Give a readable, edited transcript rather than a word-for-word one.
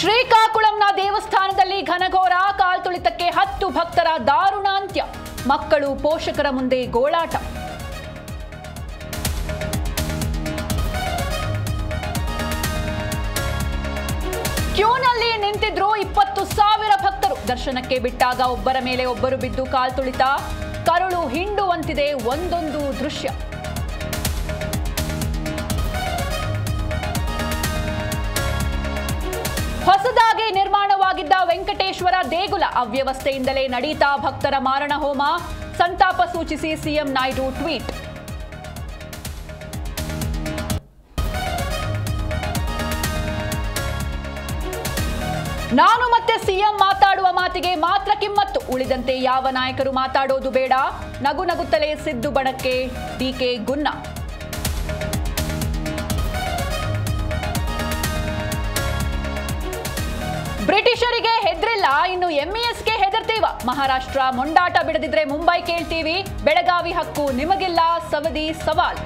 ಶ್ರೀಕಾಕುಳಂನ ದೇವಸ್ಥಾನದಲ್ಲಿ ಘನಘೋರ ಕಾಲ್ತುಳಿತಕ್ಕೆ 10 ಭಕ್ತರ ದಾರುಣಾಂತ್ಯ. ಮಕ್ಕಳು ಪೋಷಕರ ಮುಂದೆ ಗೋಳಾಟ. ಕ್ಯೂನಲ್ಲಿ ನಿಂತಿದ್ರು 20,000 ಭಕ್ತರು. ದರ್ಶನಕ್ಕೆ ಬಿಟ್ಟಾಗ ಒಬ್ಬರ ಮೇಲೆ ಒಬ್ಬರು ಬಿದ್ದು ಕಾಲ್ತುಳಿತ. ಕರುಳು ಹಿಂಡುವಂತಿದೆ ಒಂದೊಂದು ದೃಶ್ಯ. ಹೊಸದಾಗಿ ನಿರ್ಮಾಣವಾಗಿದ್ದ ವೆಂಕಟೇಶ್ವರ ದೇಗುಲ ಅವ್ಯವಸ್ಥೆಯಿಂದಲೇ ನಡೀತಾ ಭಕ್ತರ ಮಾರಣ ಹೋಮ. ಸಂತಾಪ ಸೂಚಿಸಿ ಸಿಎಂ ನಾಯ್ಡು ಟ್ವೀಟ್. ನಾನು ಮತ್ತೆ ಸಿಎಂ ಮಾತಾಡುವ ಮಾತಿಗೆ ಮಾತ್ರ ಕಿಮ್ಮತ್ತು. ಉಳಿದಂತೆ ಯಾವ ನಾಯಕರು ಮಾತಾಡೋದು ಬೇಡ. ನಗು ನಗುತ್ತಲೇ ಸಿದ್ದು ಬಣಕ್ಕೆ ಡಿಕೆ ಗುನ್ನ. ಬ್ರಿಟಿಷರಿಗೆ ಹೆದರಿಲ್ಲ, ಇನ್ನು ಎಂಇಎಸ್ಗೆ ಹೆದರ್ತೀವ. ಮಹಾರಾಷ್ಟ್ರ ಮೊಂಡಾಟ ಬಿಡದಿದ್ರೆ ಮುಂಬೈ ಕೇಳ್ತೀವಿ. ಬೆಳಗಾವಿ ಹಕ್ಕು ನಿಮಗಿಲ್ಲ, ಸವದಿ ಸವಾಲ್.